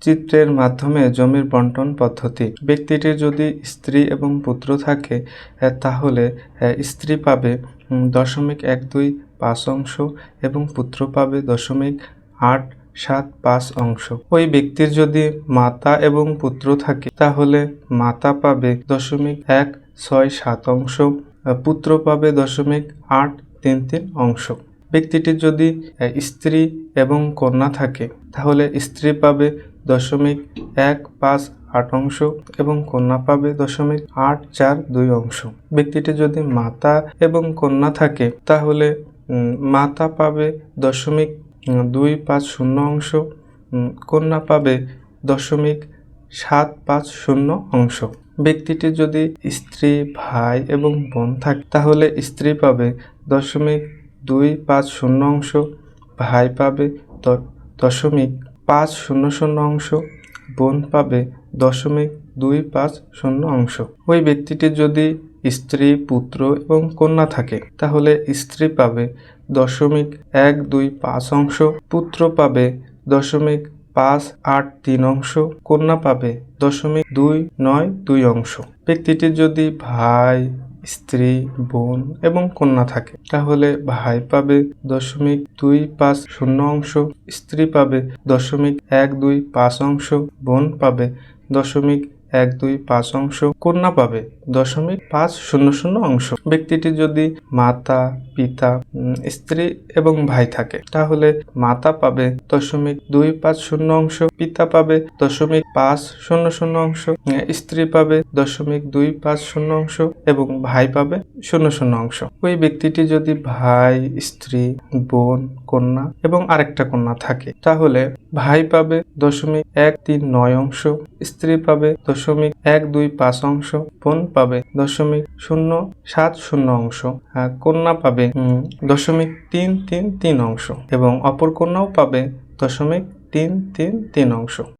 চিত্রের মাধ্যমে জমির বন্টন পদ্ধতি। ব্যক্তিটির যদি স্ত্রী এবং পুত্র থাকে তাহলে স্ত্রী পাবে 0.125 অংশ এবং পুত্র পাবে 0.875 অংশ। ওই ব্যক্তির যদি মাতা এবং পুত্র থাকে তাহলে মাতা পাবে 0.167 অংশ, পুত্র পাবে 0.833 অংশ। ব্যক্তিটির যদি স্ত্রী এবং কন্যা থাকে তাহলে স্ত্রী পাবে 0.158 অংশ এবং কন্যা পাবে 0.842 অংশ। ব্যক্তিটি যদি মাতা এবং কন্যা থাকে তাহলে মাতা পাবে 0.250 অংশ, কন্যা পাবে 0.750 অংশ। ব্যক্তিটির যদি স্ত্রী, ভাই এবং বোন থাকে তাহলে স্ত্রী পাবে 0.250 অংশ, ভাই পাবে 0.500 অংশ, বোন পাবে 0.250 অংশ। ওই ব্যক্তিটির যদি স্ত্রী, পুত্র এবং কন্যা থাকে তাহলে স্ত্রী পাবে 0.125 অংশ, পুত্র পাবে 0.583 অংশ, কন্যা পাবে 0.292 অংশ। ব্যক্তিটির যদি ভাই, স্ত্রী, বোন এবং কন্যা থাকে তাহলে ভাই পাবে 0.250 অংশ, স্ত্রী পাবে 0.125 অংশ, বোন পাবে 0.125 অংশ, কন্যা পাবে 0.500 অংশ। ব্যক্তিটি যদি মাতা, পিতা, স্ত্রী এবং ভাই থাকে তাহলে মাতা পাবে 0.250 অংশ, পিতা পাবে 0.500 অংশ, স্ত্রী পাবে 0.250 অংশ এবং ভাই পাবে 0 অংশ। ওই ব্যক্তিটি যদি ভাই, স্ত্রী, বোন, কন্যা এবং আরেকটা কন্যা থাকে তাহলে ভাই পাবে 0.139 অংশ, স্ত্রী পাবে 0.125 অংশ, বোন পাবে 0.070 অংশ, কন্যা পাবে 0.333 অংশ এবং অপর কন্যাও পাবে 0.333 অংশ।